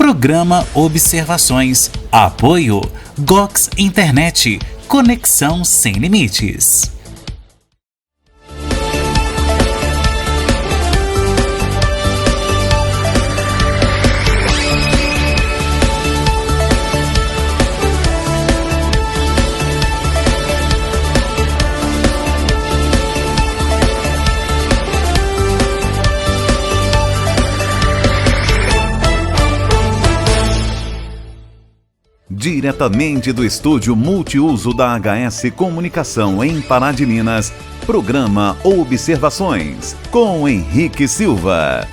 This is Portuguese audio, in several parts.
Programa Observações. Apoio Gox Internet. Conexão sem limites. Diretamente do estúdio multiuso da HS Comunicação em Pará de Minas, programa Observações, com Henrique Silva.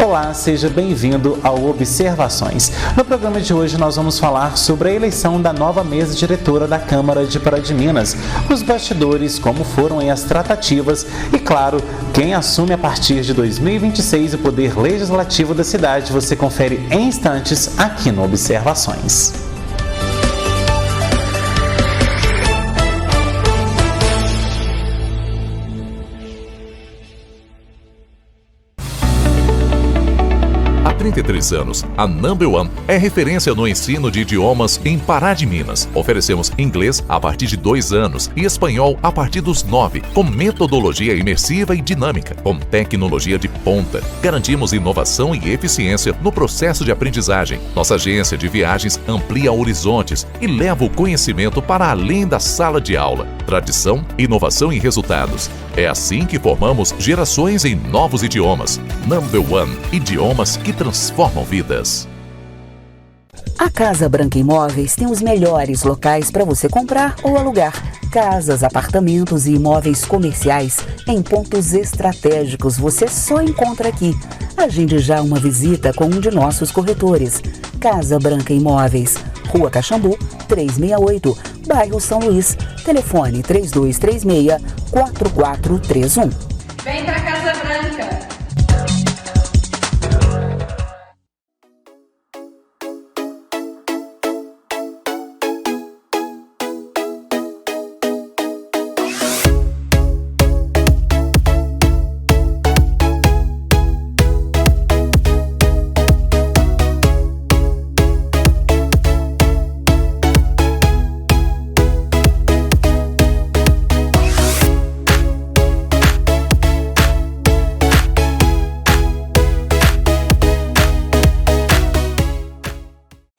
Olá, seja bem-vindo ao Observações. No programa de hoje nós vamos falar sobre a eleição da nova mesa diretora da Câmara de Pará de Minas, os bastidores, como foram as tratativas e, claro, quem assume a partir de 2026 o poder legislativo da cidade. Você confere em instantes aqui no Observações. Há 33 anos, a Number One é referência no ensino de idiomas em Pará de Minas. Oferecemos inglês a partir de 2 anos e espanhol a partir dos 9, com metodologia imersiva e dinâmica, com tecnologia de ponta. Garantimos inovação e eficiência no processo de aprendizagem. Nossa agência de viagens amplia horizontes e leva o conhecimento para além da sala de aula. Tradição, inovação e resultados. É assim que formamos gerações em novos idiomas. Number One, idiomas que transformam vidas. A Casa Branca Imóveis tem os melhores locais para você comprar ou alugar. Casas, apartamentos e imóveis comerciais em pontos estratégicos você só encontra aqui. Agende já uma visita com um de nossos corretores. Casa Branca Imóveis, Rua Caxambu, 368, bairro São Luís. Telefone 3236-4431. Vem pra Casa Branca!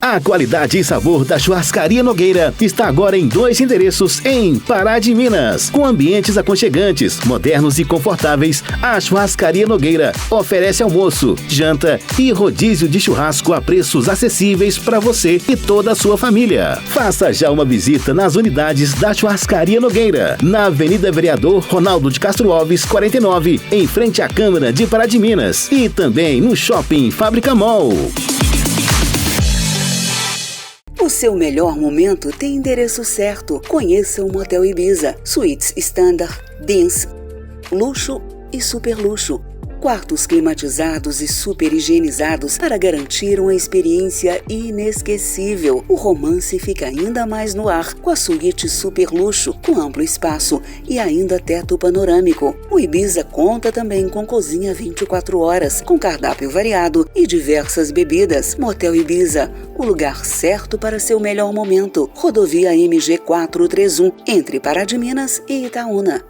A qualidade e sabor da Churrascaria Nogueira está agora em 2 endereços em Pará de Minas. Com ambientes aconchegantes, modernos e confortáveis, a Churrascaria Nogueira oferece almoço, janta e rodízio de churrasco a preços acessíveis para você e toda a sua família. Faça já uma visita nas unidades da Churrascaria Nogueira, na Avenida Vereador Ronaldo de Castro Alves, 49, em frente à Câmara de Pará de Minas, e também no Shopping Fábrica Mall. O seu melhor momento tem endereço certo. Conheça o Motel Ibiza. Suítes Standard, Dance, luxo e super luxo. Quartos climatizados e super higienizados para garantir uma experiência inesquecível. O romance fica ainda mais no ar com a suíte super luxo, com amplo espaço e ainda teto panorâmico. O Ibiza conta também com cozinha 24 horas, com cardápio variado e diversas bebidas. Motel Ibiza, o lugar certo para seu melhor momento. Rodovia MG 431, entre Pará de Minas e Itaúna.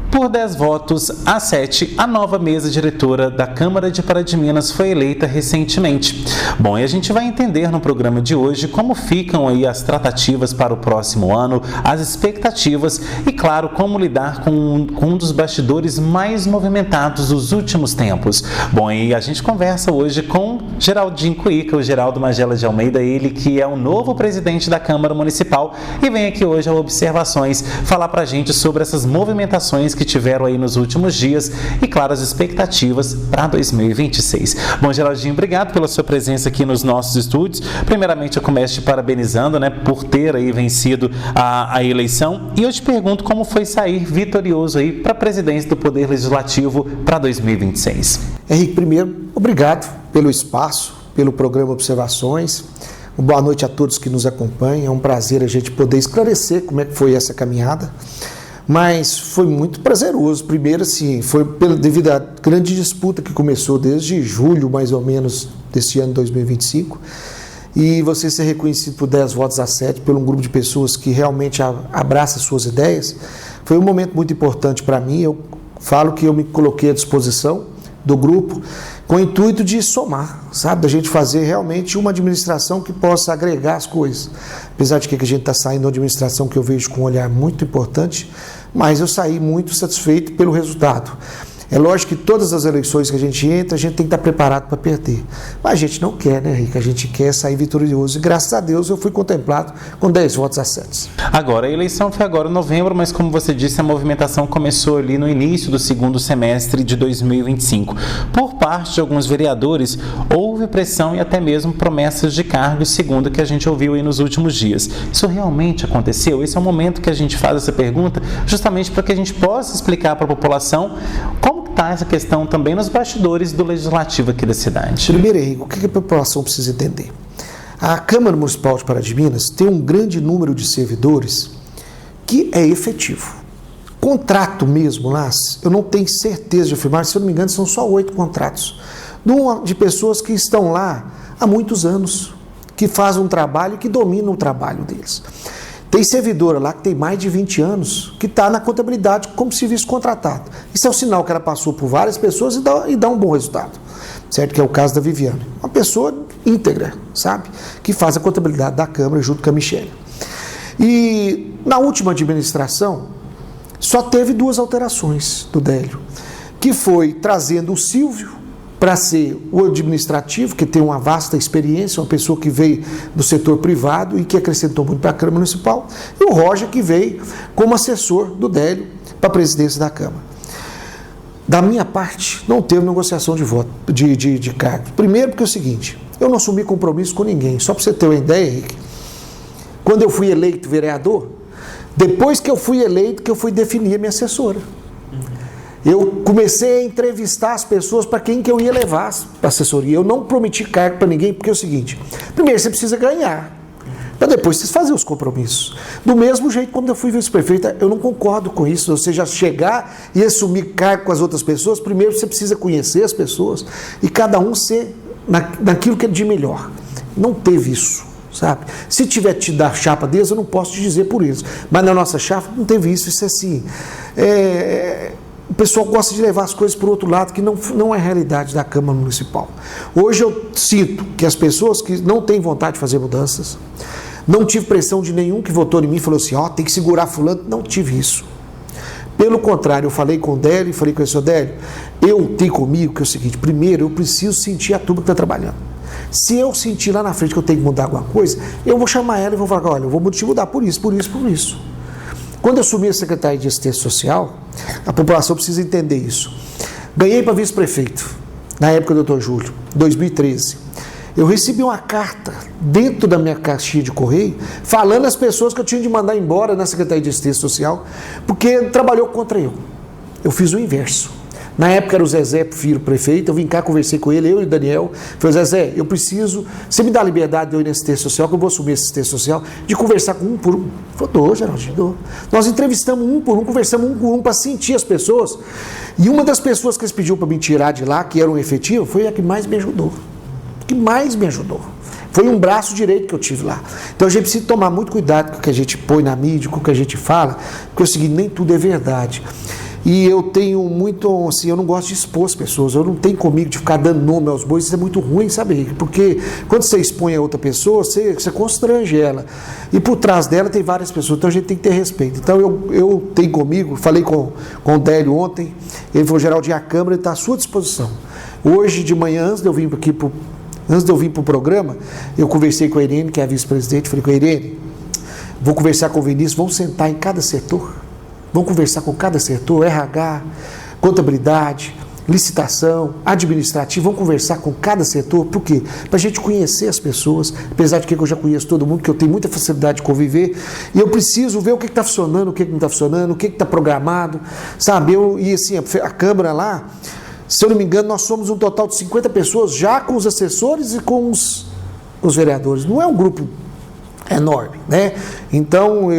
Por 10 votos a 7, a nova mesa diretora da Câmara de Pará de Minas foi eleita recentemente. Bom, e a gente vai entender no programa de hoje como ficam aí as tratativas para o próximo ano, as expectativas e, claro, como lidar com um dos bastidores mais movimentados dos últimos tempos. Bom, e a gente conversa hoje com Geraldinho Cuíca, o Geraldo Magela de Almeida, ele que é o novo presidente da Câmara Municipal e vem aqui hoje ao Observações falar pra gente sobre essas movimentações que tiveram aí nos últimos dias e, claro, as expectativas para 2026. Bom, Geraldinho, obrigado pela sua presença aqui nos nossos estúdios. Primeiramente, eu começo te parabenizando, né, por ter aí vencido a eleição, e eu te pergunto como foi sair vitorioso aí para a presidência do Poder Legislativo para 2026. Henrique, primeiro, obrigado pelo espaço, pelo programa Observações. Boa noite a todos que nos acompanham. É um prazer a gente poder esclarecer como é que foi essa caminhada, mas foi muito prazeroso. Primeiro, assim, foi devido à grande disputa que começou desde julho, mais ou menos, desse ano 2025, e você ser reconhecido por 10 votos a 7 por um grupo de pessoas que realmente abraça suas ideias, foi um momento muito importante para mim. Eu falo que eu me coloquei à disposição do grupo com o intuito de somar, sabe? Da gente fazer realmente uma administração que possa agregar as coisas. Apesar de que a gente está saindo de uma administração que eu vejo com um olhar muito importante, mas eu saí muito satisfeito pelo resultado. É lógico que todas as eleições que a gente entra, a gente tem que estar preparado para perder. Mas a gente não quer, né, Henrique? A gente quer sair vitorioso. E graças a Deus eu fui contemplado com 10 votos a 7. Agora, a eleição foi agora em novembro, mas como você disse, a movimentação começou ali no início do segundo semestre de 2025. Por parte de alguns vereadores, houve pressão e até mesmo promessas de cargos, segundo o que a gente ouviu aí nos últimos dias. Isso realmente aconteceu? Esse é o momento que a gente faz essa pergunta, justamente para que a gente possa explicar para a população como está essa questão também nos bastidores do legislativo aqui da cidade. Primeiro, Henrique, o que a população precisa entender? A Câmara Municipal de Pará de Minas tem um grande número de servidores que é efetivo. Contrato mesmo lá, eu não tenho certeza de afirmar, se eu não me engano, são só 8 contratos. De pessoas que estão lá há muitos anos, que fazem um trabalho e que dominam o trabalho deles. Tem servidora lá que tem mais de 20 anos, que está na contabilidade como serviço contratado. Isso é um sinal que ela passou por várias pessoas e dá um bom resultado, certo? Que é o caso da Viviane. Uma pessoa íntegra, sabe? Que faz a contabilidade da Câmara junto com a Michele. E na última administração, só teve 2 alterações do Délio, que foi trazendo o Silvio para ser o administrativo, que tem uma vasta experiência, uma pessoa que veio do setor privado e que acrescentou muito para a Câmara Municipal, e o Roger, que veio como assessor do Délio para a presidência da Câmara. Da minha parte, não teve negociação de voto, de cargo. Primeiro porque é o seguinte, eu não assumi compromisso com ninguém. Só para você ter uma ideia, Henrique, quando eu fui eleito vereador, depois que eu fui eleito, que eu fui definir a minha assessora. Eu comecei a entrevistar as pessoas para quem que eu ia levar para a assessoria. Eu não prometi cargo para ninguém, porque é o seguinte, primeiro você precisa ganhar, para depois você fazer os compromissos. Do mesmo jeito, quando eu fui vice-prefeita, eu não concordo com isso. Você já chegar e assumir cargo com as outras pessoas, primeiro você precisa conhecer as pessoas e cada um ser naquilo que é de melhor. Não teve isso, sabe? Se tiver te dar chapa deles, eu não posso te dizer por isso. Mas na nossa chapa não teve isso. Isso é assim... O pessoal gosta de levar as coisas para o outro lado, que não é a realidade da Câmara Municipal. Hoje eu sinto que as pessoas que não têm vontade de fazer mudanças, não tive pressão de nenhum que votou em mim e falou assim, tem que segurar fulano, não tive isso. Pelo contrário, eu falei com o Délio, falei com o senhor Délio, eu tenho comigo que é o seguinte, primeiro eu preciso sentir a turma que está trabalhando. Se eu sentir lá na frente que eu tenho que mudar alguma coisa, eu vou chamar ela e vou falar, olha, eu vou te mudar por isso, por isso, por isso. Quando eu assumi a Secretaria de Assistência Social, a população precisa entender isso. Ganhei para vice-prefeito, na época do Dr. Júlio, 2013. Eu recebi uma carta dentro da minha caixinha de correio, falando às pessoas que eu tinha de mandar embora na Secretaria de Assistência Social, porque trabalhou contra eu. Eu fiz o inverso. Na época era o Zezé, filho prefeito, eu vim cá, conversei com ele, eu e o Daniel, falei, Zezé, eu preciso, você me dá a liberdade de eu ir na assistência social, que eu vou assumir a assistência social, de conversar com um por um. Falei, dou, Geraldinho, dou. Nós entrevistamos um por um, conversamos um por um para sentir as pessoas, e uma das pessoas que eles pediu para me tirar de lá, que era um efetivo, foi a que mais me ajudou. Foi um braço direito que eu tive lá. Então a gente precisa tomar muito cuidado com o que a gente põe na mídia, com o que a gente fala, porque é o seguinte, nem tudo é verdade. E eu tenho muito, assim, eu não gosto de expor as pessoas, eu não tenho comigo de ficar dando nome aos bois, isso é muito ruim, sabe? Porque quando você expõe a outra pessoa, você constrange ela. E por trás dela tem várias pessoas, então a gente tem que ter respeito. Então eu tenho comigo, falei com o Délio ontem, ele falou, Geraldinho, a Câmara está à sua disposição. Hoje de manhã, antes de eu vir para o programa, eu conversei com a Irene, que é a vice-presidente, falei com a Irene, vou conversar com o Vinícius, vamos sentar em cada setor, Vamos conversar com cada setor, RH, contabilidade, licitação, administrativo, vamos conversar com cada setor, por quê? Para a gente conhecer as pessoas, apesar de que eu já conheço todo mundo, que eu tenho muita facilidade de conviver, e eu preciso ver o que está funcionando, o que não está funcionando, o que está programado, sabe? E assim, a Câmara lá, se eu não me engano, nós somos um total de 50 pessoas, já com os assessores e com os vereadores, não é um grupo enorme, né? Então,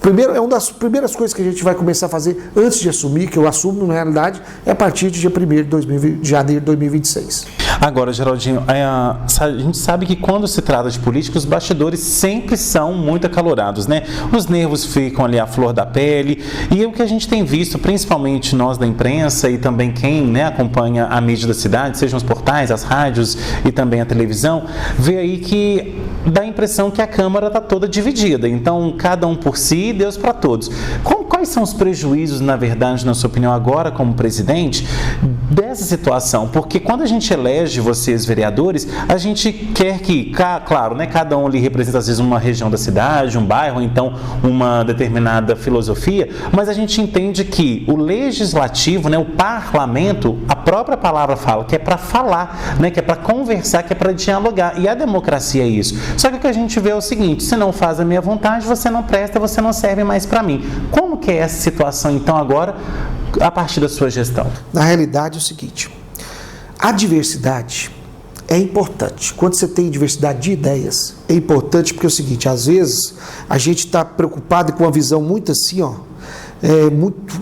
primeiro, é uma das primeiras coisas que a gente vai começar a fazer antes de assumir, que eu assumo na realidade, é a partir de dia 1º de janeiro de 2026. Agora, Geraldinho, a gente sabe que quando se trata de política, os bastidores sempre são muito acalorados, né? Os nervos ficam ali à flor da pele, e o que a gente tem visto, principalmente nós da imprensa e também quem, né, acompanha a mídia da cidade, sejam os portais, as rádios e também a televisão, vê aí que dá a impressão que a Câmara está toda dividida, então cada um por si, Deus para todos. Quais são os prejuízos, na verdade, na sua opinião, agora como presidente, dessa situação? Porque quando a gente elege vocês, vereadores, a gente quer que, claro, né, cada um ali representa às vezes uma região da cidade, um bairro, então uma determinada filosofia, mas a gente entende que o legislativo, né, o parlamento, a própria palavra fala, que é para falar, né, que é para conversar, que é para dialogar, e a democracia é isso. Só que o que a gente vê é o seguinte: se não faz a minha vontade, você não presta, você não serve mais para mim. Como que é essa situação, então, agora, a partir da sua gestão? Na realidade é o seguinte: a diversidade é importante. Quando você tem diversidade de ideias, é importante porque é o seguinte: às vezes a gente está preocupado com uma visão muito assim, muito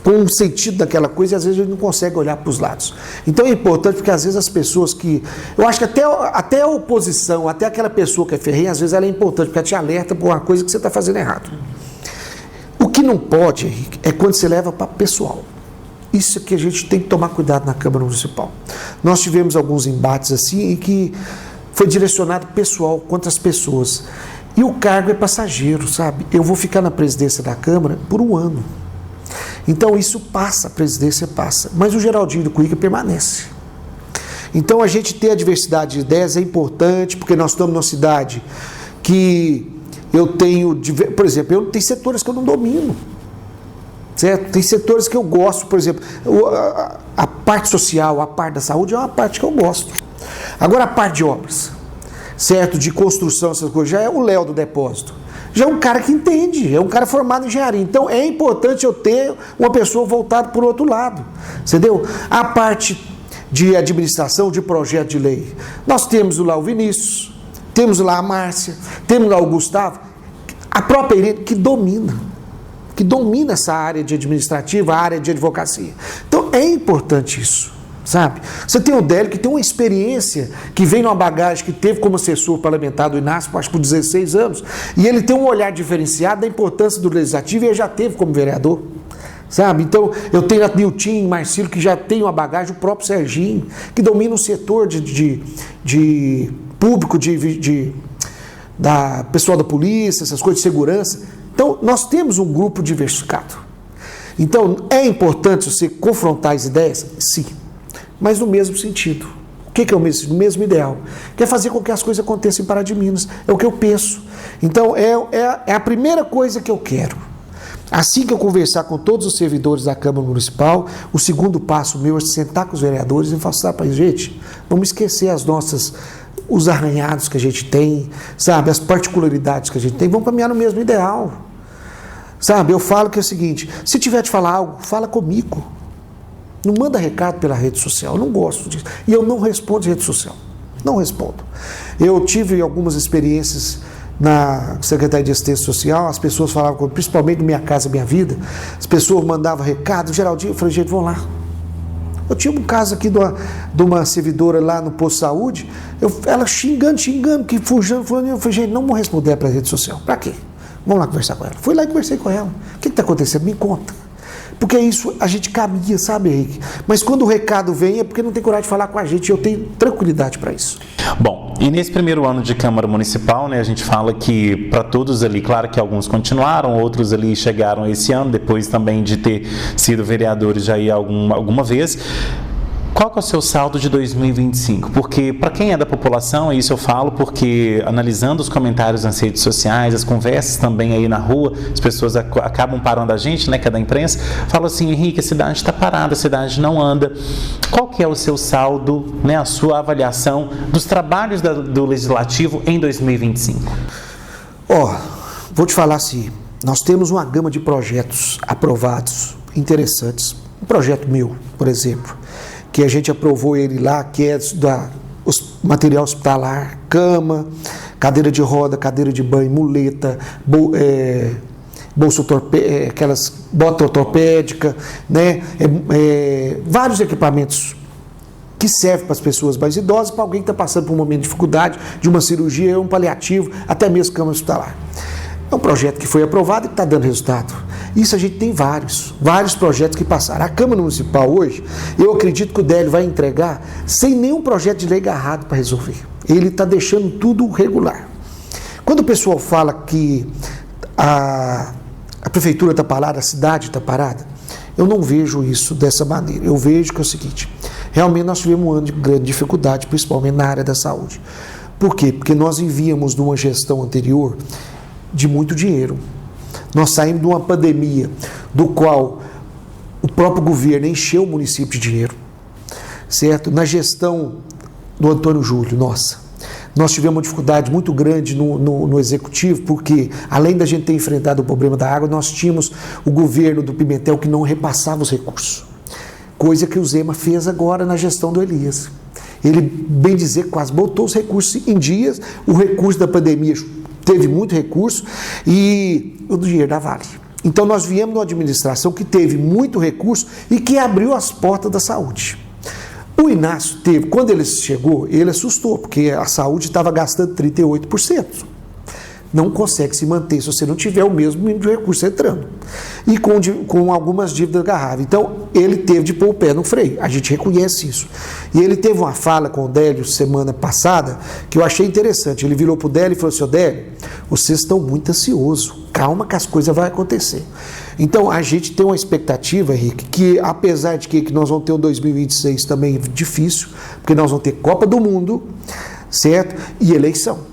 com um sentido daquela coisa, e às vezes a gente não consegue olhar para os lados. Então é importante porque às vezes as pessoas que... Eu acho que até a oposição, até aquela pessoa que é ferrenha, às vezes ela é importante, porque ela te alerta por uma coisa que você está fazendo errado. O que não pode, Henrique, é quando você leva para pessoal. Isso que a gente tem que tomar cuidado na Câmara Municipal. Nós tivemos alguns embates assim, em que foi direcionado pessoal contra as pessoas. E o cargo é passageiro, sabe? Eu vou ficar na presidência da Câmara por 1 ano. Então isso passa, a presidência passa. Mas o Geraldinho do Cuíca permanece. Então a gente ter a diversidade de ideias é importante, porque nós estamos numa cidade que eu tenho, por exemplo, eu tenho setores que eu não domino. Certo? Tem setores que eu gosto, por exemplo, a parte social, a parte da saúde é uma parte que eu gosto. Agora a parte de obras, certo? De construção, essas coisas, já é o Léo do depósito. Já é um cara que entende, é um cara formado em engenharia. Então é importante eu ter uma pessoa voltada para o outro lado, entendeu? A parte de administração, de projeto de lei. Nós temos lá o Vinícius, temos lá a Márcia, temos lá o Gustavo, a própria Irene, que domina essa área de administrativa, a área de advocacia. Então é importante isso, sabe? Você tem o Délio, que tem uma experiência, que vem numa bagagem, que teve como assessor parlamentar do INASP, acho que por 16 anos, e ele tem um olhar diferenciado da importância do legislativo, e ele já teve como vereador, sabe? Então eu tenho a Nilton Marcílio, que já tem uma bagagem, o próprio Serginho, que domina o setor de público, da pessoal da polícia, essas coisas de segurança. Então, nós temos um grupo diversificado. Então, é importante você confrontar as ideias? Sim, mas no mesmo sentido. O que é o mesmo ideal? Que é fazer com que as coisas aconteçam em Pará de Minas. É o que eu penso. Então, é a primeira coisa que eu quero. Assim que eu conversar com todos os servidores da Câmara Municipal, o segundo passo meu é sentar com os vereadores e falar para a gente, vamos esquecer os arranhados que a gente tem, sabe, as particularidades que a gente tem, vamos caminhar no mesmo ideal. Sabe, eu falo que é o seguinte: se tiver de falar algo, fala comigo. Não manda recado pela rede social, eu não gosto disso. E eu não respondo em rede social, não respondo. Eu tive algumas experiências na Secretaria de Assistência Social, as pessoas falavam comigo, principalmente no Minha Casa Minha Vida, as pessoas mandavam recado, Geraldinho, eu falei, gente, vão lá. Eu tinha um caso aqui de uma servidora lá no posto de saúde, ela xingando, que fugindo, eu falei, gente, não vou responder para a rede social, para quê? Vamos lá conversar com ela. Fui lá e conversei com ela. O que está acontecendo? Me conta. Porque é isso, a gente caminha, sabe, Henrique? Mas quando o recado vem é porque não tem coragem de falar com a gente, e eu tenho tranquilidade para isso. Bom, e nesse primeiro ano de Câmara Municipal, né, a gente fala que para todos ali, claro que alguns continuaram, outros ali chegaram esse ano, depois também de ter sido vereadores já aí alguma vez. Qual que é o seu saldo de 2025? Porque, para quem é da população, isso eu falo porque, analisando os comentários nas redes sociais, as conversas também aí na rua, as pessoas acabam parando a gente, né, que é da imprensa, falam assim: Henrique, a cidade está parada, a cidade não anda. Qual que é o seu saldo, né, a sua avaliação dos trabalhos do Legislativo em 2025? Vou te falar assim, nós temos uma gama de projetos aprovados, interessantes. Um projeto meu, por exemplo, que a gente aprovou ele lá, que é material hospitalar, cama, cadeira de roda, cadeira de banho, muleta, bolsa aquelas bota ortopédica, né? Vários equipamentos que servem para as pessoas mais idosas, para alguém que está passando por um momento de dificuldade, de uma cirurgia, um paliativo, até mesmo cama hospitalar. É um projeto que foi aprovado e que está dando resultado. Isso a gente tem vários projetos que passaram. A Câmara Municipal hoje, eu acredito que o Délio vai entregar sem nenhum projeto de lei agarrado para resolver. Ele está deixando tudo regular. Quando o pessoal fala que a prefeitura está parada, a cidade está parada, eu não vejo isso dessa maneira. Eu vejo que é o seguinte: realmente nós tivemos um ano de grande dificuldade, principalmente na área da saúde. Por quê? Porque nós vivíamos de uma gestão anterior de muito dinheiro. Nós saímos de uma pandemia do qual o próprio governo encheu o município de dinheiro, certo? Na gestão do Antônio Júlio, nós tivemos uma dificuldade muito grande no executivo, porque além da gente ter enfrentado o problema da água, nós tínhamos o governo do Pimentel que não repassava os recursos, coisa que o Zema fez agora na gestão do Elias. Ele, bem dizer, quase botou os recursos em dias, o recurso da pandemia teve muito recurso e o dinheiro da Vale. Então nós viemos de uma administração que teve muito recurso e que abriu as portas da saúde. O Inácio teve, quando ele chegou, ele assustou, porque a saúde estava gastando 38%. Não consegue se manter se você não tiver o mesmo mínimo de recurso entrando. E com algumas dívidas agarradas. Então, ele teve de pôr o pé no freio. A gente reconhece isso. E ele teve uma fala com o Délio semana passada que eu achei interessante. Ele virou para o Délio e falou assim: Délio, vocês estão muito ansiosos. Calma que as coisas vão acontecer. Então, a gente tem uma expectativa, Henrique, que apesar de que nós vamos ter um 2026 também difícil, porque nós vamos ter Copa do Mundo, certo? E eleição.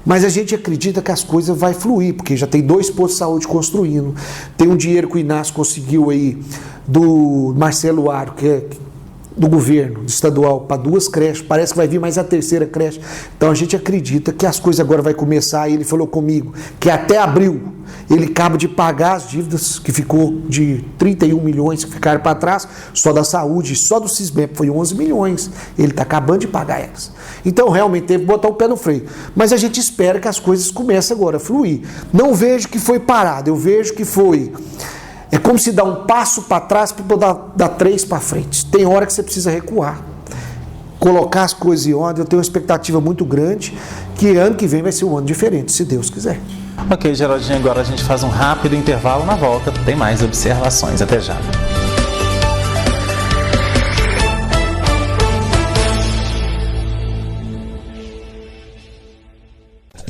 Mas a gente acredita que as coisas vão fluir, porque já tem 2 postos de saúde construindo, tem um dinheiro que o Inácio conseguiu aí do Marcelo Aro, que é do governo estadual, para 2 creches, parece que vai vir mais a 3ª creche. Então a gente acredita que as coisas agora vão começar. Ele falou comigo que até abril ele acaba de pagar as dívidas, que ficou de 31 milhões que ficaram para trás, só da saúde, só do Cismep foi 11 milhões, ele está acabando de pagar elas. Então realmente teve que botar o pé no freio, mas a gente espera que as coisas comecem agora a fluir. Não vejo que foi parado, eu vejo que foi... É como se dá um passo para trás para poder dar 3 para frente. Tem hora que você precisa recuar, colocar as coisas em ordem. Eu tenho uma expectativa muito grande que ano que vem vai ser um ano diferente, se Deus quiser. Ok, Geraldinho, agora a gente faz um rápido intervalo. Na volta tem mais observações. Até já.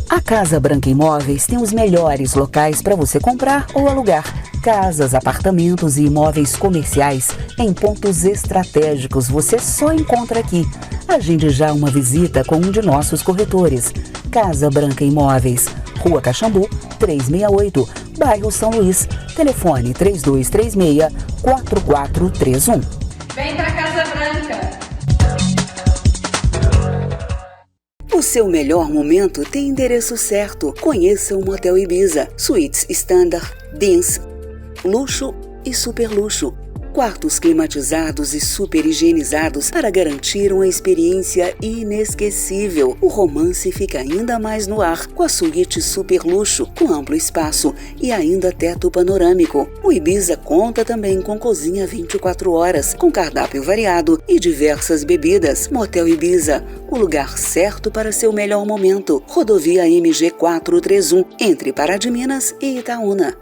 A Casa Branca Imóveis tem os melhores locais para você comprar ou alugar. Casas, apartamentos e imóveis comerciais em pontos estratégicos você só encontra aqui. Agende já uma visita com um de nossos corretores. Casa Branca Imóveis, Rua Caxambu, 368, bairro São Luís. Telefone 3236-4431. Vem pra Casa Branca! O seu melhor momento tem endereço certo. Conheça o Motel Ibiza. Suítes Standard, Dance, Luxo e Super Luxo. Quartos climatizados e super higienizados para garantir uma experiência inesquecível. O romance fica ainda mais no ar com a suíte Super Luxo, com amplo espaço e ainda teto panorâmico. O Ibiza conta também com cozinha 24 horas, com cardápio variado e diversas bebidas. Motel Ibiza, o lugar certo para seu melhor momento. Rodovia MG 431, entre Pará de Minas e Itaúna.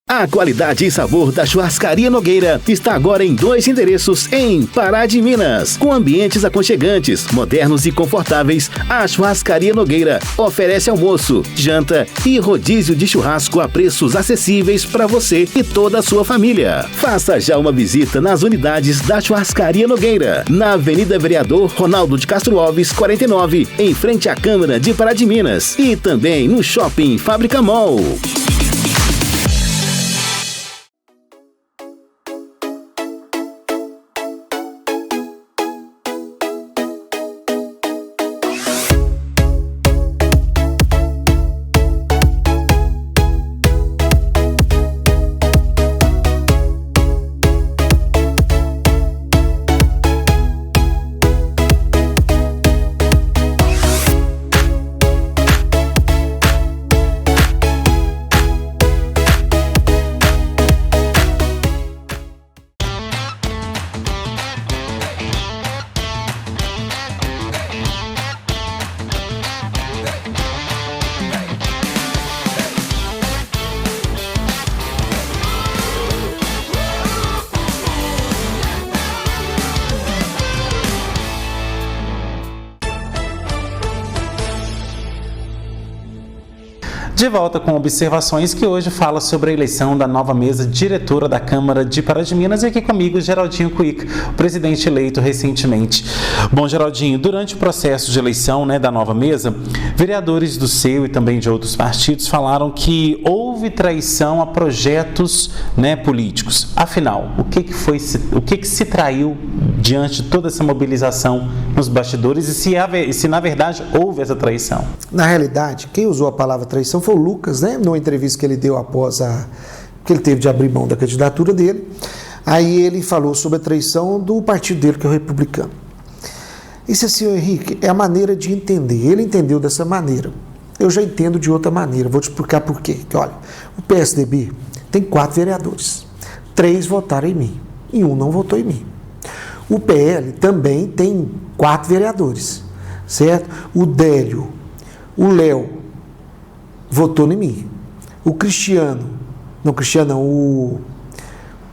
A qualidade e sabor da Churrascaria Nogueira está agora em 2 endereços em Pará de Minas. Com ambientes aconchegantes, modernos e confortáveis, a Churrascaria Nogueira oferece almoço, janta e rodízio de churrasco a preços acessíveis para você e toda a sua família. Faça já uma visita nas unidades da Churrascaria Nogueira, na Avenida Vereador Ronaldo de Castro Alves, 49, em frente à Câmara de Pará de Minas, e também no Shopping Fábrica Mall. De volta com observações, que hoje fala sobre a eleição da nova mesa diretora da Câmara de Pará de Minas, e aqui comigo Geraldinho Cuica, o presidente eleito recentemente. Bom, Geraldinho, durante o processo de eleição, da nova mesa, vereadores do seu e também de outros partidos falaram que houve traição a projetos políticos. Afinal, o que se traiu diante de toda essa mobilização nos bastidores e se na verdade houve essa traição? Na realidade, quem usou a palavra traição foi o Lucas, numa entrevista que ele deu após que ele teve de abrir mão da candidatura dele. Aí ele falou sobre a traição do partido dele, que é o Republicano. Isso assim, Henrique, é a maneira de entender. Ele entendeu dessa maneira. Eu já entendo de outra maneira. Vou te explicar por quê. Que, olha, o PSDB tem 4 vereadores. 3 votaram em mim e 1 não votou em mim. O PL também tem 4 vereadores, certo? O Délio, o Léo votou em mim. O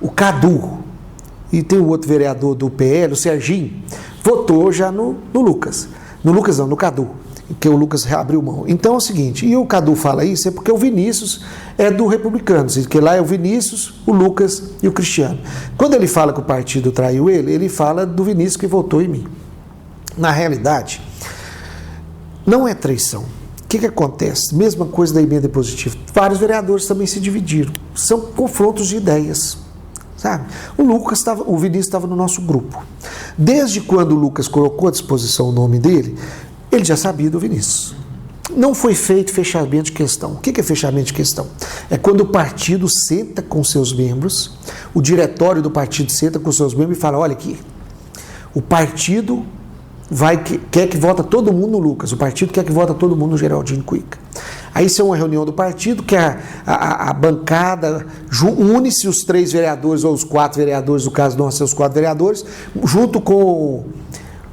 o Cadu, e tem o outro vereador do PL, o Serginho, votou já no Lucas. No Cadu, que o Lucas abriu mão. Então é o seguinte, e o Cadu fala isso, é porque o Vinícius é do Republicanos, que lá é o Vinícius, o Lucas e o Cristiano. Quando ele fala que o partido traiu ele fala do Vinícius que votou em mim. Na realidade, não é traição. O que acontece? Mesma coisa da emenda positiva. Vários vereadores também se dividiram. São confrontos de ideias. Sabe? O Vinícius estava no nosso grupo. Desde quando o Lucas colocou à disposição o nome dele, ele já sabia do Vinícius. Não foi feito fechamento de questão. O que é fechamento de questão? É quando o partido senta com seus membros, o diretório do partido senta com seus membros e fala, olha aqui, o partido quer que vota todo mundo no Lucas, o partido quer que vota todo mundo no Geraldinho Cuica. Aí isso é uma reunião do partido, que a bancada une-se os 3 vereadores, ou os 4 vereadores, no caso não ser os 4 vereadores, junto com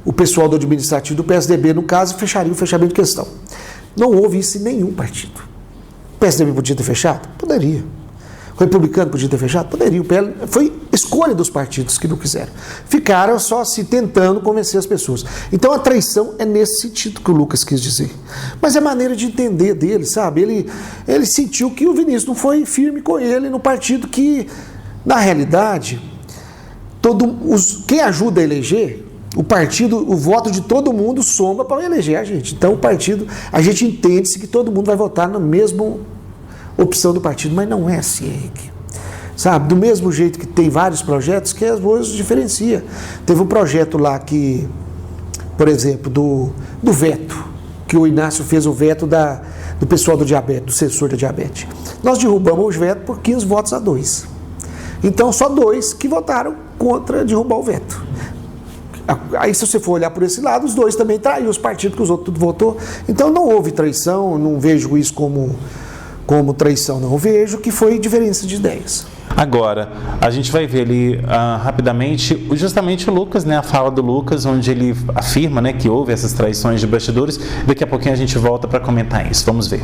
o pessoal do administrativo do PSDB, no caso, fecharia o fechamento de questão. Não houve isso em nenhum partido. O PSDB podia ter fechado? Poderia. O Republicano podia ter fechado? Poderia. O PL foi escolha dos partidos que não quiseram. Ficaram só se tentando convencer as pessoas. Então a traição é nesse sentido que o Lucas quis dizer. Mas é maneira de entender dele, sabe? Ele sentiu que o Vinícius não foi firme com ele no partido que, na realidade, quem ajuda a eleger, o partido, o voto de todo mundo soma para eleger a gente. Então o partido, a gente entende-se que todo mundo vai votar na mesma opção do partido, mas não é assim, Henrique. Sabe, do mesmo jeito que tem vários projetos, que as coisas diferenciam. Teve um projeto lá que, por exemplo, do veto, que o Inácio fez o veto do pessoal do diabetes, do sensor da diabetes. Nós derrubamos o veto por 15 votos a 2. Então, só 2 que votaram contra derrubar o veto. Aí, se você for olhar por esse lado, os 2 também traiu os partidos que os outros tudo votou. Então, não houve traição, não vejo isso como traição, não. Eu vejo que foi diferença de ideias. Agora, a gente vai ver ali rapidamente, justamente o Lucas, a fala do Lucas, onde ele afirma que houve essas traições de bastidores. Daqui a pouquinho a gente volta para comentar isso. Vamos ver.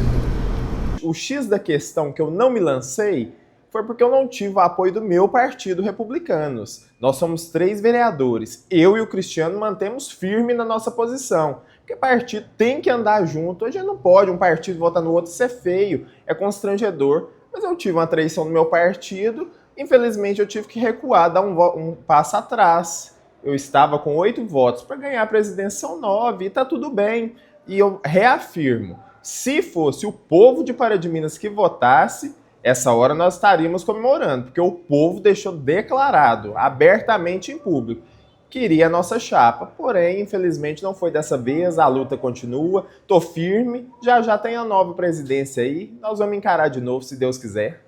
O X da questão que eu não me lancei foi porque eu não tive o apoio do meu partido, Republicanos. Nós somos 3 vereadores. Eu e o Cristiano mantemos firme na nossa posição. Porque partido tem que andar junto. Hoje não pode um partido votar no outro, isso é feio, é constrangedor. Mas eu tive uma traição no meu partido, infelizmente eu tive que recuar, dar um passo atrás. Eu estava com 8 votos para ganhar a presidência, são 9, e tá tudo bem. E eu reafirmo, se fosse o povo de Pará de Minas que votasse, essa hora nós estaríamos comemorando, porque o povo deixou declarado, abertamente em público, queria a nossa chapa. Porém, infelizmente, não foi dessa vez, a luta continua, tô firme, já tem a nova presidência aí, nós vamos encarar de novo, se Deus quiser.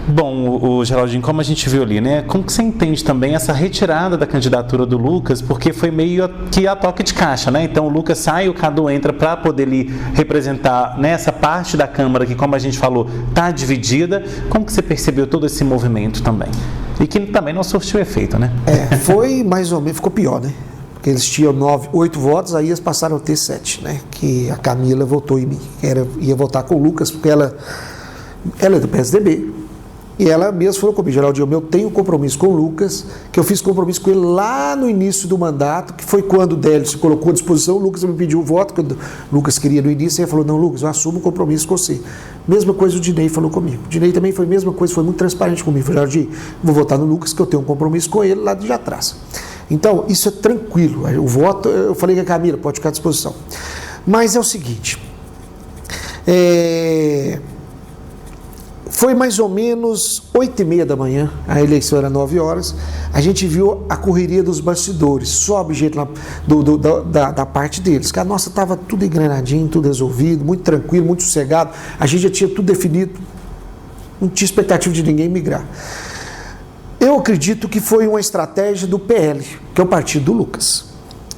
Bom, o Geraldinho, como a gente viu ali, né? Como que você entende também essa retirada da candidatura do Lucas? Porque foi meio que a toque de caixa, né? Então o Lucas sai, o Cadu entra para poder lhe representar nessa parte da Câmara que, como a gente falou, está dividida. Como que você percebeu todo esse movimento também? E que também não surtiu efeito, né? Foi mais ou menos, ficou pior, né? Porque eles tinham 8 votos, aí eles passaram a ter 7, né? Que a Camila votou em mim. Ia votar com o Lucas, porque ela é do PSDB. E ela mesma falou comigo, Geraldinho, eu tenho compromisso com o Lucas, que eu fiz compromisso com ele lá no início do mandato, que foi quando o Délio se colocou à disposição, o Lucas me pediu o voto, que o Lucas queria no início, e ele falou, não, Lucas, eu assumo o compromisso com você. Mesma coisa o Dinei falou comigo. O Dinei também foi a mesma coisa, foi muito transparente comigo. Falei, Geraldinho, vou votar no Lucas, que eu tenho um compromisso com ele lá de atrás. Então, isso é tranquilo. O voto, eu falei com a Camila, pode ficar à disposição. Mas é o seguinte, foi mais ou menos 8h30 da manhã, a eleição era 9 horas, a gente viu a correria dos bastidores, sobe gente lá da parte deles, que a nossa estava tudo engrenadinho, tudo resolvido, muito tranquilo, muito sossegado, a gente já tinha tudo definido, não tinha expectativa de ninguém migrar. Eu acredito que foi uma estratégia do PL, que é o partido do Lucas,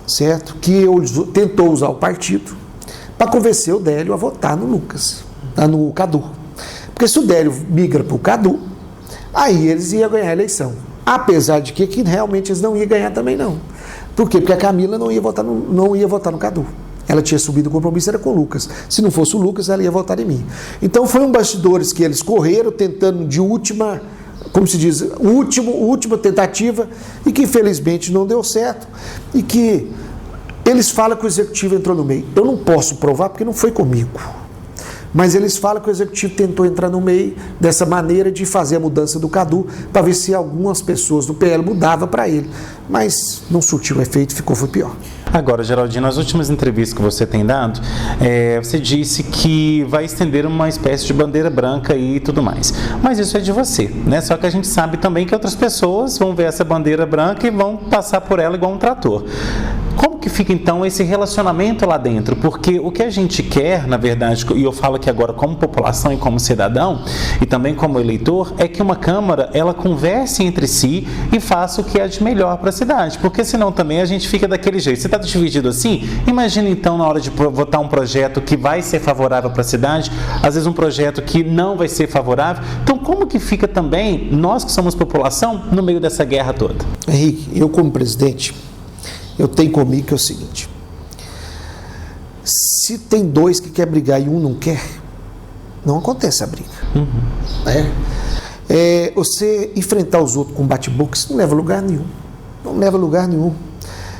certo? Que tentou usar o partido para convencer o Délio a votar no Lucas, no Cadu. Porque se o Délio migra para o Cadu, aí eles iam ganhar a eleição. Apesar de que realmente eles não iam ganhar também não. Por quê? Porque a Camila não ia votar no Cadu. Ela tinha subido o compromisso, era com o Lucas. Se não fosse o Lucas, ela ia votar em mim. Então foi um bastidores que eles correram, tentando de última, como se diz, última tentativa, e que infelizmente não deu certo, e que eles falam que o executivo entrou no meio. Eu não posso provar porque não foi comigo. Mas eles falam que o executivo tentou entrar no meio dessa maneira de fazer a mudança do Cadu para ver se algumas pessoas do PL mudavam para ele. Mas não surtiu efeito, foi pior. Agora, Geraldinho, nas últimas entrevistas que você tem dado, você disse que vai estender uma espécie de bandeira branca e tudo mais. Mas isso é de você, né? Só que a gente sabe também que outras pessoas vão ver essa bandeira branca e vão passar por ela igual um trator. Como que fica, então, esse relacionamento lá dentro? Porque o que a gente quer, na verdade, e eu falo aqui agora como população e como cidadão, e também como eleitor, é que uma Câmara, ela converse entre si e faça o que é de melhor para a cidade. Porque senão também a gente fica daquele jeito. Você está dividido assim? Imagina, então, na hora de votar um projeto que vai ser favorável para a cidade, às vezes um projeto que não vai ser favorável. Então, como que fica também, nós que somos população, no meio dessa guerra toda? Henrique, eu como presidente, eu tenho comigo que é o seguinte, se tem 2 que quer brigar e um não quer, não acontece a briga. Você enfrentar os outros com bate-boca, isso não leva a lugar nenhum. Não leva a lugar nenhum.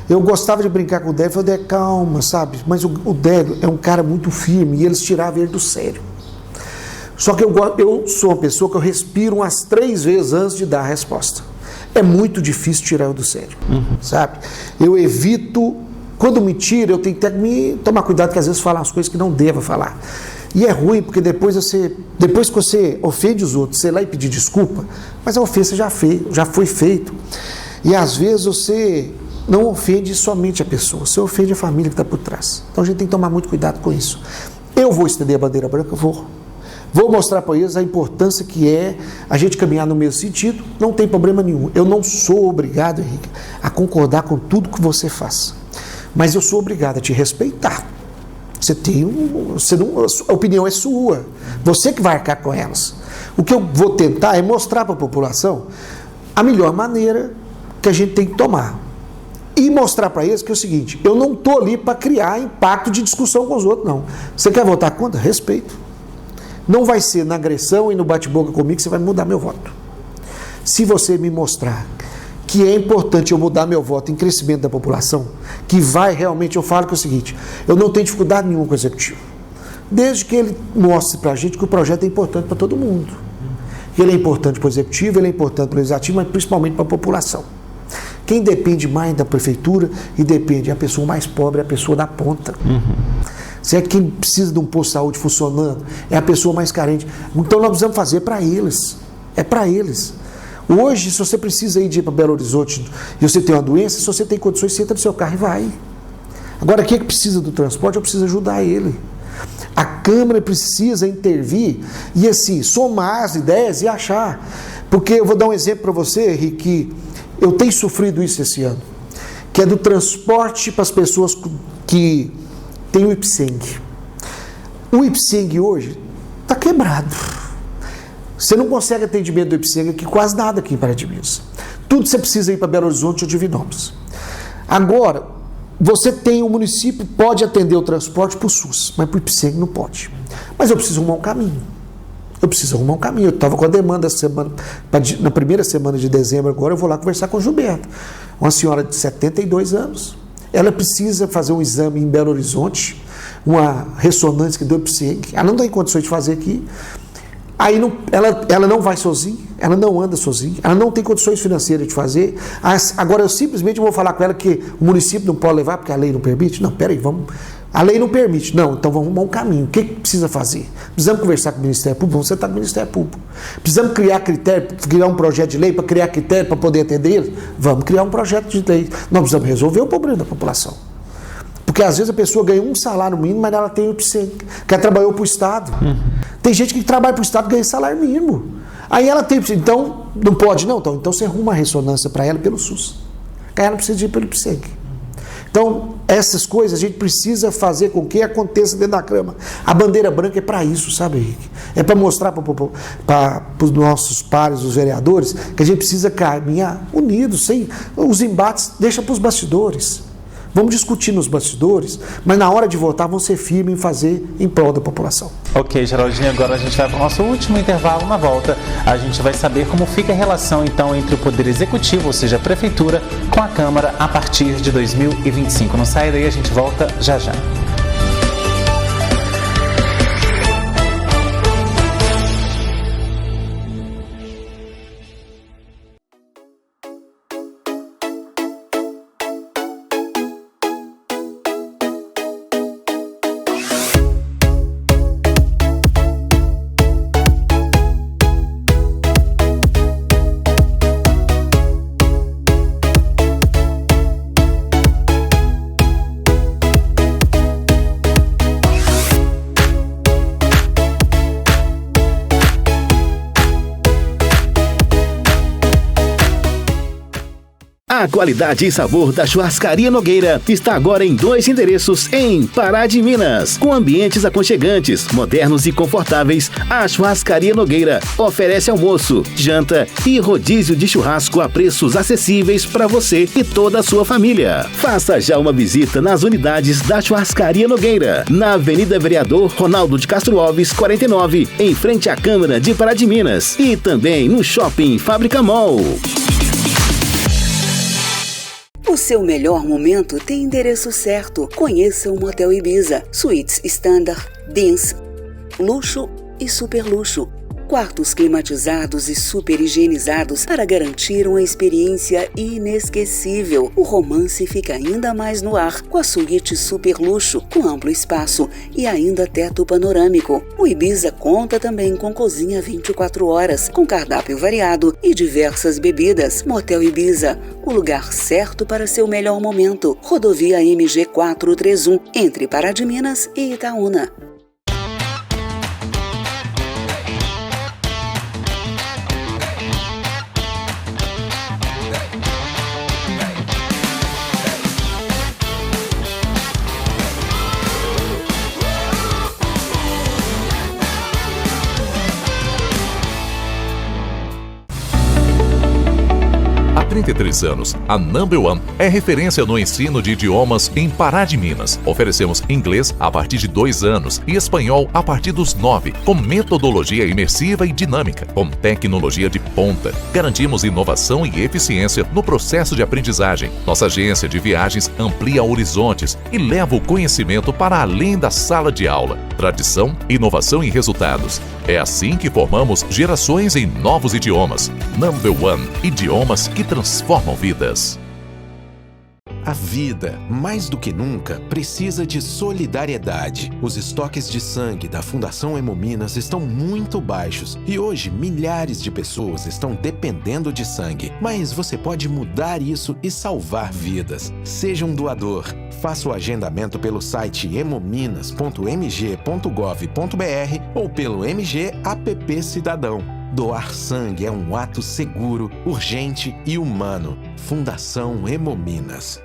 Eu gostava de brincar com o Délio, eu falei, calma, sabe? Mas o Délio é um cara muito firme e eles tiravam ele do sério. Só que eu sou uma pessoa que eu respiro umas 3 vezes antes de dar a resposta. É muito difícil tirar eu do sério, sabe? Eu evito, quando me tira, eu tenho que tomar cuidado, que às vezes falar as coisas que não devo falar. E é ruim, porque depois que você ofende os outros, você ir lá e pedir desculpa, mas a ofensa já foi feita. E às vezes você não ofende somente a pessoa, você ofende a família que está por trás. Então a gente tem que tomar muito cuidado com isso. Eu vou estender a bandeira branca? Vou mostrar para eles a importância que é a gente caminhar no mesmo sentido, não tem problema nenhum. Eu não sou obrigado, Henrique, a concordar com tudo que você faz, mas eu sou obrigado a te respeitar. A opinião é sua, você que vai arcar com elas. O que eu vou tentar é mostrar para a população a melhor maneira que a gente tem que tomar. E mostrar para eles que é o seguinte, eu não estou ali para criar impacto de discussão com os outros, não. Você quer votar contra? Respeito. Não vai ser na agressão e no bate-boca comigo que você vai mudar meu voto. Se você me mostrar que é importante eu mudar meu voto em crescimento da população, que vai realmente, eu falo que é o seguinte, eu não tenho dificuldade nenhuma com o executivo, desde que ele mostre para a gente que o projeto é importante para todo mundo. Ele é importante para o executivo, ele é importante para o legislativo, mas principalmente para a população. Quem depende mais da prefeitura e depende, a pessoa mais pobre é a pessoa da ponta. Se é quem precisa de um posto de saúde funcionando, é a pessoa mais carente. Então nós precisamos fazer para eles. É para eles. Hoje, se você precisa ir de ir para Belo Horizonte e você tem uma doença, se você tem condições, você entra no seu carro e vai. Agora, quem é que precisa do transporte, eu preciso ajudar ele. A Câmara precisa intervir e assim, somar as ideias e achar. Porque eu vou dar um exemplo para você, Henrique, eu tenho sofrido isso esse ano, que é do transporte para as pessoas que têm o Ipseng. O Ipseng hoje está quebrado. Você não consegue atendimento do Ipseng aqui, quase nada aqui em Pará de Minas. Tudo você precisa ir para Belo Horizonte ou Divinópolis. Agora, você tem, o município pode atender o transporte para o SUS, mas para o Ipseng não pode. Mas eu preciso arrumar um caminho. Eu estava com a demanda semana, na primeira semana de dezembro, agora eu vou lá conversar com a Gilberto. Uma senhora de 72 anos. Ela precisa fazer um exame em Belo Horizonte, uma ressonância que deu Ipseng. Ela não tem condições de fazer aqui. Aí ela não vai sozinha, ela não anda sozinha, ela não tem condições financeiras de fazer. Agora eu simplesmente vou falar com ela que o município não pode levar porque a lei não permite. Não, peraí, a lei não permite. Não, então vamos arrumar um caminho. O que precisa fazer? Precisamos conversar com o Ministério Público, vamos sentar com o Ministério Público. Precisamos criar critério, criar um projeto de lei para criar critério para poder atender eles? Vamos criar um projeto de lei. Nós precisamos resolver o problema da população. Porque às vezes a pessoa ganha um salário mínimo, mas ela tem o Ipseng, que ela trabalhou para o Estado. Tem gente que trabalha para o Estado e ganha salário mínimo. Aí ela tem, então, não pode não, então você arruma uma ressonância para ela pelo SUS. Aí ela precisa ir pelo Ipseng. Então, essas coisas a gente precisa fazer com que aconteça dentro da Câmara. A bandeira branca é para isso, sabe, Henrique? É para mostrar para os nossos pares, os vereadores, que a gente precisa caminhar unidos, sem os embates, deixa para os bastidores. Vamos discutir nos bastidores, mas na hora de votar vamos ser firmes em fazer em prol da população. Ok, Geraldinho, agora a gente vai para o nosso último intervalo. Na volta, a gente vai saber como fica a relação então entre o Poder Executivo, ou seja, a Prefeitura, com a Câmara a partir de 2025. Não sai daí, a gente volta já já. A qualidade e sabor da Churrascaria Nogueira está agora em 2 endereços em Pará de Minas. Com ambientes aconchegantes, modernos e confortáveis, a Churrascaria Nogueira oferece almoço, janta e rodízio de churrasco a preços acessíveis para você e toda a sua família. Faça já uma visita nas unidades da Churrascaria Nogueira, na Avenida Vereador Ronaldo de Castro Alves, 49, em frente à Câmara de Pará de Minas, e também no Shopping Fábrica Mall. O seu melhor momento tem endereço certo. Conheça o Motel Ibiza. Suítes Standard, Dance, Luxo e Super Luxo. Quartos climatizados e super higienizados para garantir uma experiência inesquecível. O romance fica ainda mais no ar com a suíte Super Luxo, com amplo espaço e ainda teto panorâmico. O Ibiza conta também com cozinha 24 horas, com cardápio variado e diversas bebidas. Motel Ibiza, o lugar certo para seu melhor momento. Rodovia MG 431, entre Pará de Minas e Itaúna. A 33 anos, a Number One é referência no ensino de idiomas em Pará de Minas. Oferecemos inglês a partir de 2 anos e espanhol a partir dos 9, com metodologia imersiva e dinâmica, com tecnologia de ponta. Garantimos inovação e eficiência no processo de aprendizagem. Nossa agência de viagens amplia horizontes e leva o conhecimento para além da sala de aula. Tradição, inovação e resultados. É assim que formamos gerações em novos idiomas. Number One, idiomas que transformam vidas. A vida, mais do que nunca, precisa de solidariedade. Os estoques de sangue da Fundação Hemominas estão muito baixos e hoje milhares de pessoas estão dependendo de sangue. Mas você pode mudar isso e salvar vidas. Seja um doador. Faça o agendamento pelo site hemominas.mg.gov.br ou pelo MG App Cidadão. Doar sangue é um ato seguro, urgente e humano. Fundação Hemominas.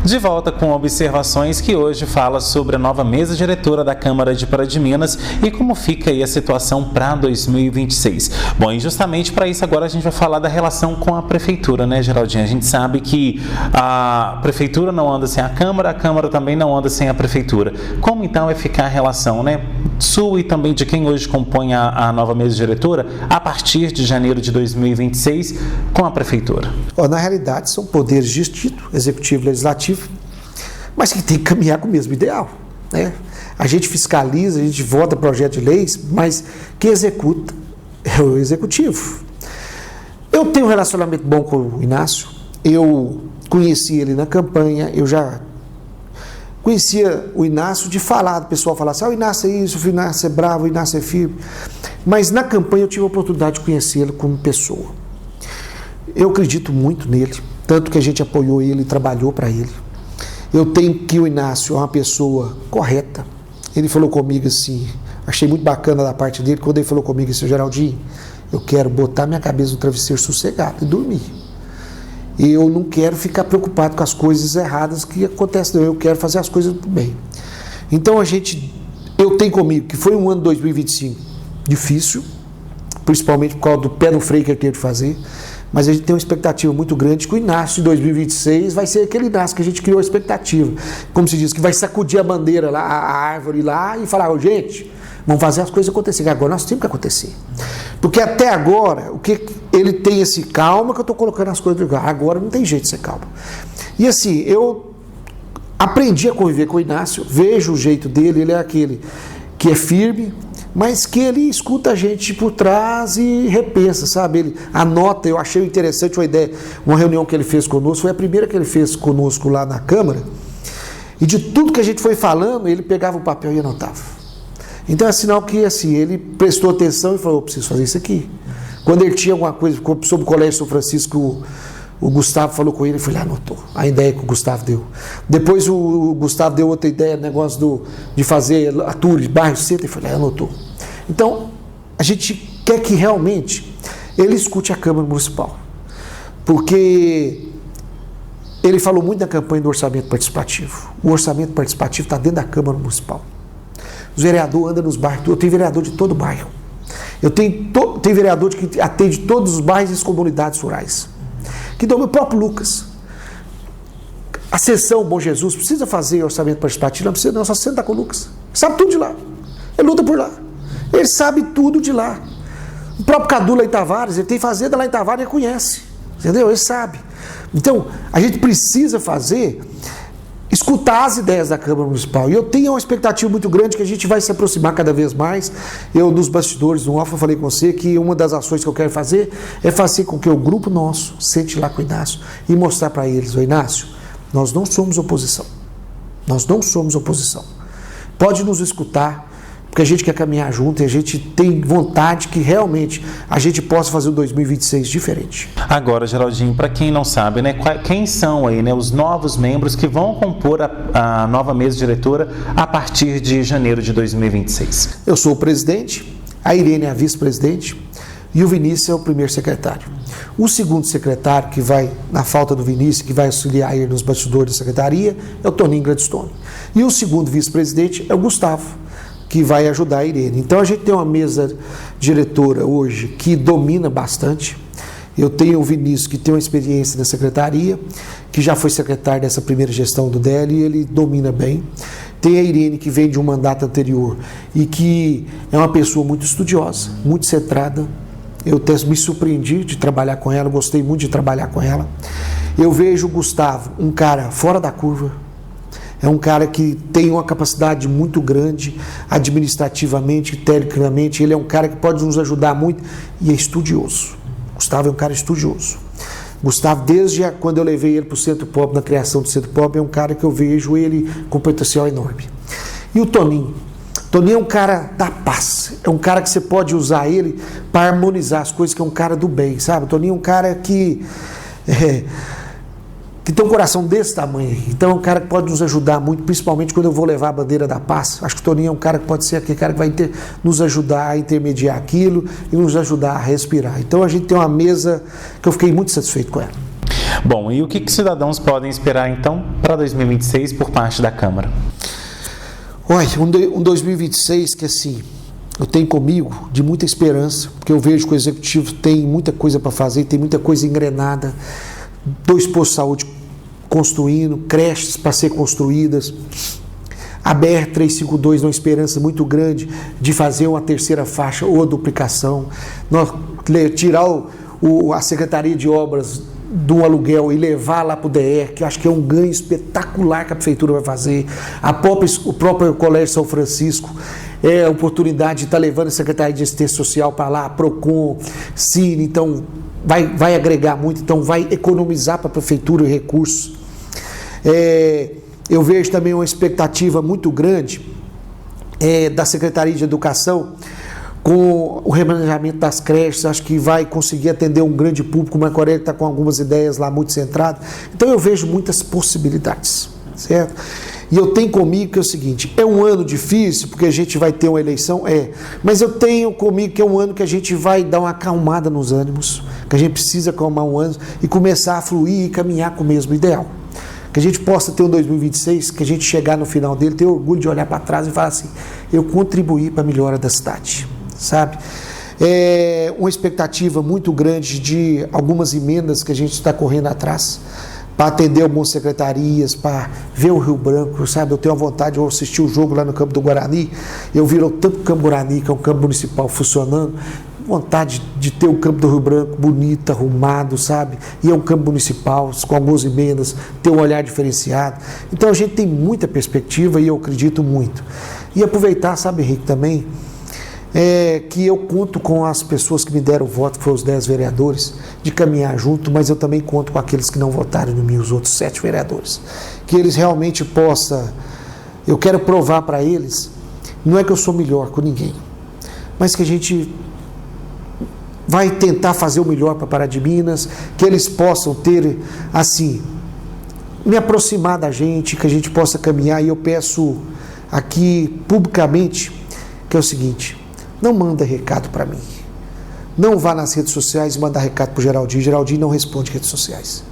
De volta com observações que hoje fala sobre a nova mesa diretora da Câmara de Pará de Minas e como fica aí a situação para 2026. Bom, e justamente para isso agora a gente vai falar da relação com a Prefeitura, né, Geraldinho? A gente sabe que a Prefeitura não anda sem a Câmara também não anda sem a Prefeitura. Como então vai ficar a relação, né, sua e também de quem hoje compõe a nova mesa diretora a partir de janeiro de 2026 com a Prefeitura? Na realidade, são poderes distintos, executivo e legislativo, mas que tem que caminhar com o mesmo ideal, né? A gente fiscaliza, a gente vota projeto de leis, mas quem executa é o executivo. Eu tenho um relacionamento bom com o Inácio, eu conheci ele na campanha, eu já conhecia o Inácio de falar, do pessoal falar assim, o Inácio é isso, o Inácio é bravo, o Inácio é firme, mas na campanha eu tive a oportunidade de conhecê-lo como pessoa. Eu acredito muito nele, tanto que a gente apoiou ele e trabalhou para ele. Eu tenho que o Inácio é uma pessoa correta. Ele falou comigo assim, achei muito bacana da parte dele, quando ele falou comigo assim, Geraldinho, eu quero botar minha cabeça no travesseiro sossegado e dormir. E eu não quero ficar preocupado com as coisas erradas que acontecem, eu quero fazer as coisas muito bem. Então eu tenho comigo que foi um ano 2025 difícil, principalmente por causa do pé no freio que ele teve de fazer, mas a gente tem uma expectativa muito grande que o Inácio de 2026 vai ser aquele Inácio que a gente criou a expectativa, como se diz, que vai sacudir a bandeira lá, a árvore lá e falar, gente, vamos fazer as coisas acontecerem. Agora nós temos que acontecer. Porque até agora, o que ele tem esse calma que eu estou colocando as coisas no lugar. Agora não tem jeito de ser calmo. E assim, eu aprendi a conviver com o Inácio, vejo o jeito dele, ele é aquele que é firme, mas que ele escuta a gente por trás e repensa, sabe? Ele anota, eu achei interessante uma ideia, uma reunião que ele fez conosco, foi a primeira que ele fez conosco lá na Câmara, e de tudo que a gente foi falando, ele pegava o papel e anotava. Então é sinal que assim, ele prestou atenção e falou, eu preciso fazer isso aqui. Quando ele tinha alguma coisa sobre o Colégio São Francisco, o Gustavo falou com ele, ele foi lá e anotou a ideia que o Gustavo deu. Depois o Gustavo deu outra ideia, negócio de fazer a tour de bairro centro, ele foi lá e anotou. Então, a gente quer que realmente ele escute a Câmara Municipal, porque ele falou muito na campanha do orçamento participativo. O orçamento participativo está dentro da Câmara Municipal. Os vereadores andam nos bairros, eu tenho vereador de todo o bairro. Eu tenho vereador que atende todos os bairros e as comunidades rurais. Que dou meu próprio Lucas. A sessão Bom Jesus precisa fazer orçamento participativo? Não precisa, não, só senta com o Lucas. Sabe tudo de lá. Ele luta por lá. Ele sabe tudo de lá. O próprio Cadu lá em Tavares, ele tem fazenda lá em Tavares, ele conhece. Entendeu? Ele sabe. Então, a gente precisa escutar as ideias da Câmara Municipal. E eu tenho uma expectativa muito grande que a gente vai se aproximar cada vez mais. Eu, nos bastidores, no off, eu falei com você que uma das ações que eu quero fazer é fazer com que o grupo nosso sente lá com o Inácio e mostrar para eles, ô Inácio, nós não somos oposição. Nós não somos oposição. Pode nos escutar, porque a gente quer caminhar junto e a gente tem vontade que realmente a gente possa fazer o 2026 diferente. Agora, Geraldinho, para quem não sabe, né, quem são aí, né, os novos membros que vão compor a nova mesa diretora a partir de janeiro de 2026? Eu sou o presidente, a Irene é a vice-presidente e o Vinícius é o primeiro secretário. O segundo secretário, que vai, na falta do Vinícius, que vai auxiliar ele nos bastidores da secretaria, é o Toninho Gladstone. E o segundo vice-presidente é o Gustavo, que vai ajudar a Irene. Então a gente tem uma mesa diretora hoje que domina bastante. Eu tenho o Vinícius, que tem uma experiência na secretaria, que já foi secretário dessa primeira gestão do DEL e ele domina bem. Tem a Irene, que vem de um mandato anterior e que é uma pessoa muito estudiosa, muito centrada. Eu até me surpreendi de trabalhar com ela, gostei muito de trabalhar com ela. Eu vejo o Gustavo, um cara fora da curva. É um cara que tem uma capacidade muito grande, administrativamente, tecnicamente. Ele é um cara que pode nos ajudar muito e é estudioso. Gustavo é um cara estudioso. Gustavo, desde quando eu levei ele para o Centro Pop, na criação do Centro Pop, é um cara que eu vejo ele com potencial enorme. E o Toninho? Toninho é um cara da paz. É um cara que você pode usar ele para harmonizar as coisas, que é um cara do bem, sabe? O Toninho é um cara que tem um coração desse tamanho. Então é um cara que pode nos ajudar muito, principalmente quando eu vou levar a bandeira da paz. Acho que o Toninho é um cara que pode ser aquele cara que vai nos ajudar a intermediar aquilo e nos ajudar a respirar. Então a gente tem uma mesa que eu fiquei muito satisfeito com ela. Bom, e o que os cidadãos podem esperar então para 2026 por parte da Câmara? Olha, um 2026 que assim, eu tenho comigo de muita esperança, porque eu vejo que o Executivo tem muita coisa para fazer, tem muita coisa engrenada, 2 postos de saúde construindo, creches para ser construídas, a BR-352 uma esperança muito grande de fazer uma terceira faixa ou a duplicação, tirar a Secretaria de Obras do aluguel e levar lá para o DR, que eu acho que é um ganho espetacular que a Prefeitura vai fazer. O próprio Colégio São Francisco é a oportunidade de estar levando a Secretaria de Assistência Social para lá, PROCON, Cine, então vai agregar muito, então vai economizar para a Prefeitura recursos. Eu vejo também uma expectativa muito grande da Secretaria de Educação com o remanejamento das creches. Acho que vai conseguir atender um grande público. O Marco Aurélio está com algumas ideias lá muito centradas. Então eu vejo muitas possibilidades, certo? E eu tenho comigo que é o seguinte, é um ano difícil, porque a gente vai ter uma eleição, mas eu tenho comigo que é um ano que a gente vai dar uma acalmada nos ânimos, que a gente precisa acalmar um ano e começar a fluir e caminhar com o mesmo ideal. Que a gente possa ter um 2026, que a gente chegar no final dele, ter orgulho de olhar para trás e falar assim, eu contribuí para a melhora da cidade, sabe? Uma expectativa muito grande de algumas emendas que a gente está correndo atrás, para atender algumas secretarias, para ver o Rio Branco, sabe? Eu tenho a vontade de assistir o jogo lá no Campo do Guarani, eu viro tanto o Campo Guarani, que é um campo municipal funcionando, vontade de ter o Campo do Rio Branco bonito, arrumado, sabe? E é um campo municipal, com algumas emendas, ter um olhar diferenciado. Então a gente tem muita perspectiva e eu acredito muito. E aproveitar, sabe, Henrique, também, que eu conto com as pessoas que me deram o voto, que foram os 10 vereadores, de caminhar junto, mas eu também conto com aqueles que não votaram em mim, os outros 7 vereadores. Que eles realmente possam, eu quero provar para eles, não é que eu sou melhor com ninguém, mas que a gente vai tentar fazer o melhor para Pará de Minas, que eles possam ter, assim, me aproximar da gente, que a gente possa caminhar. E eu peço aqui publicamente, que é o seguinte, não manda recado para mim, não vá nas redes sociais e mandar recado para o Geraldinho não responde redes sociais.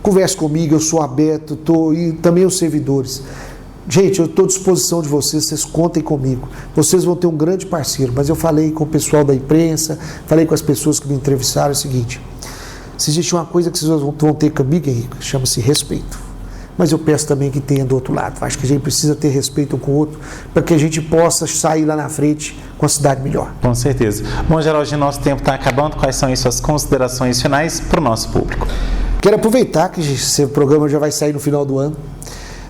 Converse comigo, eu sou aberto, e também os servidores. Gente, eu estou à disposição de vocês contem comigo. Vocês vão ter um grande parceiro, mas eu falei com o pessoal da imprensa, falei com as pessoas que me entrevistaram, é o seguinte, se existe uma coisa que vocês vão ter comigo, Henrique, chama-se respeito. Mas eu peço também que tenha do outro lado. Acho que a gente precisa ter respeito um com o outro, para que a gente possa sair lá na frente com a cidade melhor. Com certeza. Bom, Geraldinho, nosso tempo está acabando. Quais são as suas considerações finais para o nosso público? Quero aproveitar que esse programa já vai sair no final do ano,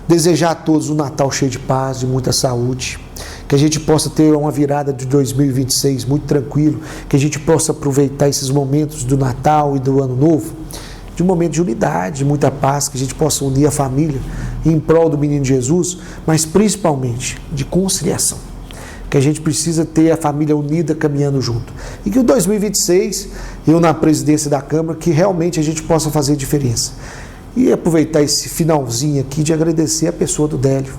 desejar a todos um Natal cheio de paz, de muita saúde, que a gente possa ter uma virada de 2026 muito tranquilo, que a gente possa aproveitar esses momentos do Natal e do Ano Novo, de um momento de unidade, de muita paz, que a gente possa unir a família em prol do Menino Jesus, mas principalmente de conciliação, que a gente precisa ter a família unida caminhando junto. E que o 2026, eu na presidência da Câmara, que realmente a gente possa fazer diferença. E aproveitar esse finalzinho aqui de agradecer a pessoa do Délio.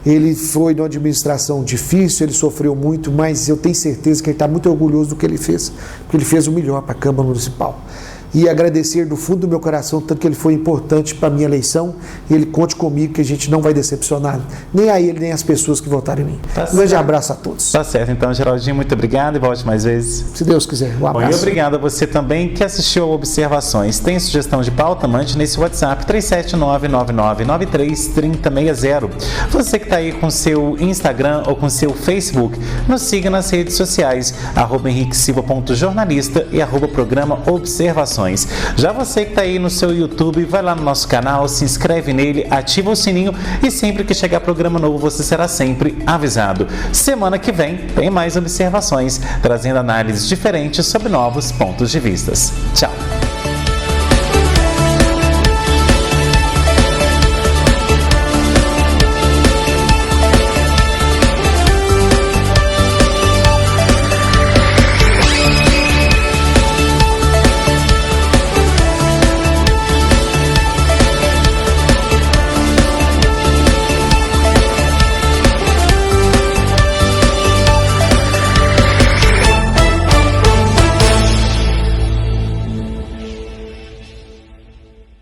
Ele foi numa administração difícil, ele sofreu muito, mas eu tenho certeza que ele está muito orgulhoso do que ele fez, porque ele fez o melhor para a Câmara Municipal. e agradecer do fundo do meu coração tanto que ele foi importante para a minha eleição, e ele conte comigo que a gente não vai decepcionar nem a ele, nem as pessoas que votaram em mim. Um grande abraço a todos. Tá certo, então, Geraldinho, muito obrigado e volte mais vezes. Se Deus quiser, um abraço. Bom, e obrigado a você também que assistiu a Observações. Tem sugestão de pauta? Mande nesse WhatsApp 37999933060. Você que está aí com seu Instagram ou com seu Facebook, nos siga nas redes sociais, @henriquesilva.jornalista e @programa Observações. Já você que está aí no seu YouTube, vai lá no nosso canal, se inscreve nele, ativa o sininho e sempre que chegar programa novo você será sempre avisado. Semana que vem tem mais Observações, trazendo análises diferentes sobre novos pontos de vista. Tchau!